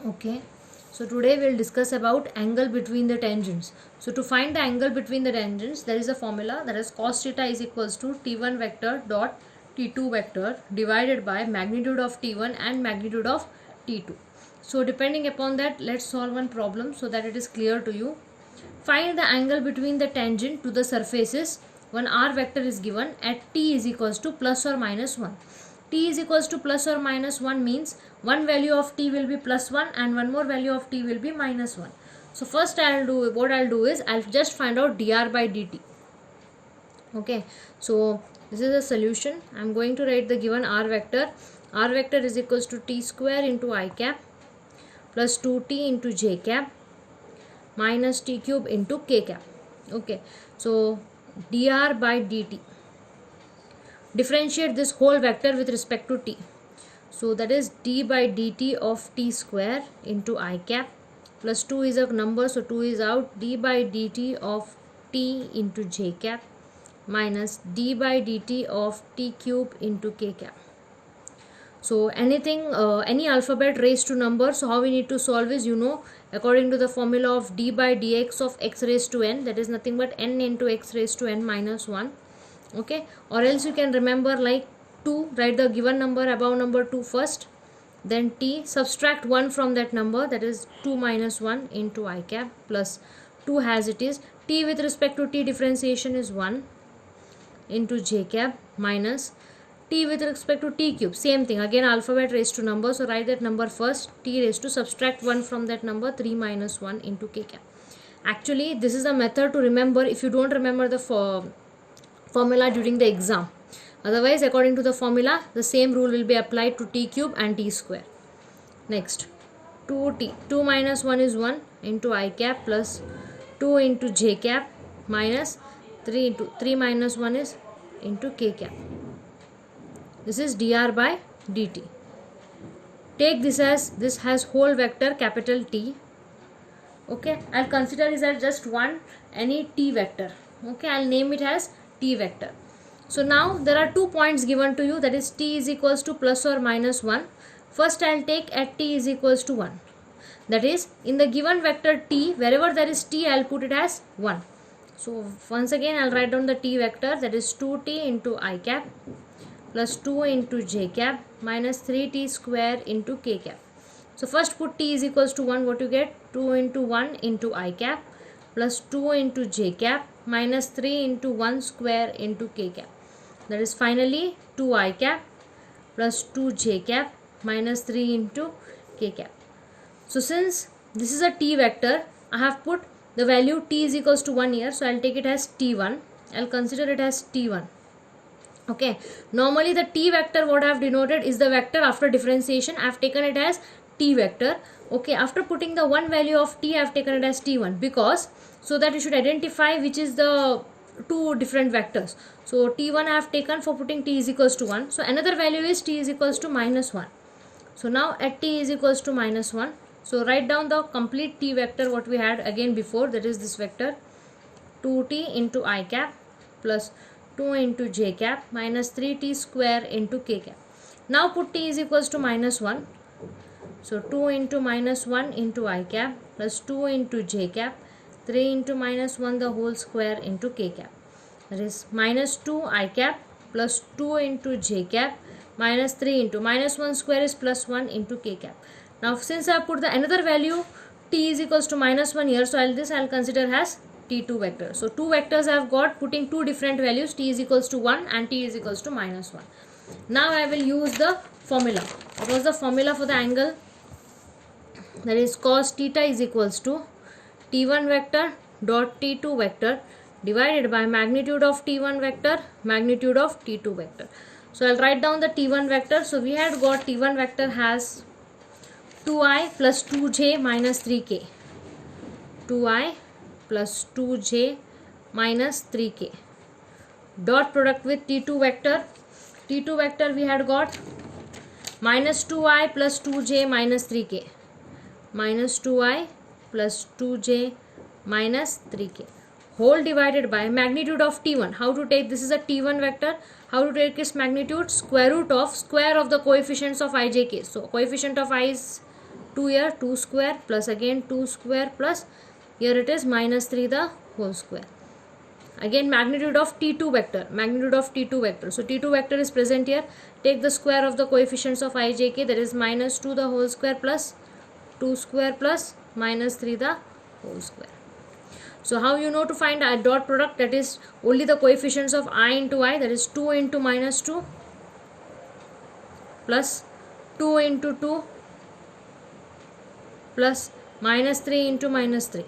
Okay, so today we'll discuss about angle between the tangents. So to find the angle between the tangents, there is a formula, that is cos theta is equals to t1 vector dot t2 vector divided by magnitude of t1 and magnitude of t2. So depending upon that, let's solve one problem so that it is clear to you. Find the angle between the tangent to the surfaces when r vector is given at t is equals to plus or minus 1. T is equals to plus or minus 1 means one value of t will be plus 1 and one more value of t will be minus 1. So first I'll do is I'll just find out dr by dt. Okay, so this is a solution. I'm going to write the given r vector. R vector is equals to t square into I cap plus 2t into j cap minus t cube into k cap. Okay, so dr by dt. Differentiate this whole vector with respect to t. So that is d by dt of t square into I cap plus 2 is a number, so 2 is out, d by dt of t into j cap minus d by dt of t cube into k cap. So any alphabet raised to number, so how we need to solve is, according to the formula of d by dx of x raised to n, that is nothing but n into x raised to n minus 1. Okay, or else you can remember like 2, write the given number above number 2 first, then t, subtract 1 from that number, that is 2 minus 1 into I cap plus 2 as it is, t with respect to t differentiation is 1 into j cap minus t with respect to t cube, same thing, again alphabet raised to number, so write that number first, t raised to, subtract 1 from that number, 3 minus 1 into k cap. Actually this is a method to remember if you don't remember the formula during the exam. Otherwise, according to the formula, the same rule will be applied to t cube and t square. Next, 2t, 2 minus 1 is 1 into I cap plus 2 into j cap minus 3 into 3 minus 1 is into k cap. This is dr by dt. Take this has whole vector capital T. Okay, I'll consider this as just any t vector. Okay, I'll name it as t vector. So now there are 2 points given to you, that is t is equals to plus or minus 1. First I'll take at t is equals to 1. That is, in the given vector t, wherever there is t, I'll put it as 1. So once again I'll write down the t vector, that is 2t into I cap plus 2 into j cap minus 3t square into k cap. So first put t is equals to 1, what you get? 2 into 1 into I cap plus 2 into j cap minus 3 into 1 square into k cap. That is finally 2 I cap plus 2 j cap minus 3 into k cap. So since this is a t vector, I have put the value t is equals to 1 here, so I'll take it as t1. I'll consider it as t1. Okay, normally the t vector what I have denoted is the vector after differentiation. I have taken it as t vector. Okay, after putting the one value of t, I have taken it as t1 because so that you should identify which is the two different vectors. So t1 I have taken for putting t is equals to 1. So another value is t is equals to minus 1. So now at t is equals to minus 1. So write down the complete t vector what we had again before, that is this vector 2t into I cap plus 2 into j cap minus 3t square into k cap. Now put t is equals to minus 1. So 2 into minus 1 into I cap plus 2 into j cap 3 into minus 1 the whole square into k cap. That is minus 2 I cap plus 2 into j cap minus 3 into minus 1 square is plus 1 into k cap. Now since I have put the another value t is equals to minus 1 here, so I'll consider as t2 vector. So 2 vectors I have got putting 2 different values, t is equals to 1 and t is equals to minus 1. Now I will use the formula. What was the formula for the angle? That is cos theta is equals to t1 vector dot t2 vector divided by magnitude of t1 vector, magnitude of t2 vector. So I'll write down the t1 vector. So we had got t1 vector has 2i plus 2j minus 3k. 2i plus 2j minus 3k. Dot product with t2 vector. T2 vector we had got minus 2i plus 2j minus 3k. Minus 2i plus 2j minus 3k. Whole divided by magnitude of t1. How to take, this is a t1 vector. How to take its magnitude? Square root of the coefficients of I, j, k. So coefficient of I is 2 here 2 square plus again 2 square plus here it is minus 3 the whole square. Again magnitude of T2 vector, so T2 vector is present here. Take the square of the coefficients of I, j, k, that is minus 2 the whole square plus 2 square plus minus 3 the whole square. So how you know to find a dot product? That is only the coefficients of I into I, that is 2 into minus 2 plus 2 into 2 plus minus 3 into minus 3.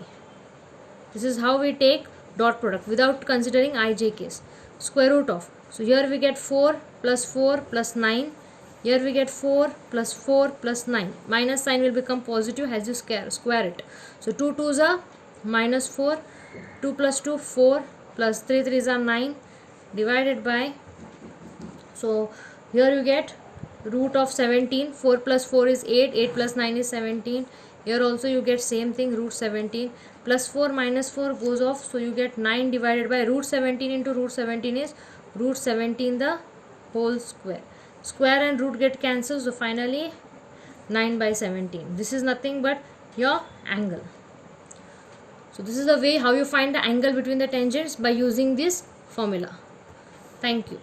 This is how we take dot product without considering I, j, k's. Square root of, so here we get 4 plus 9, here we get 4 plus 9. Minus sign will become positive as you square it. So 2 2s are minus 4, 2 plus 2 4 plus 3 3s are 9 divided by, so here you get root of 17, 4 plus 4 is 8, 8 plus 9 is 17. Here also you get same thing, root 17 plus 4 minus 4 goes off, so you get 9 divided by root 17 into root 17 is root 17 the whole square. Square and root get cancelled, so finally 9 by 17. This is nothing but your angle. So this is the way how you find the angle between the tangents by using this formula. Thank you.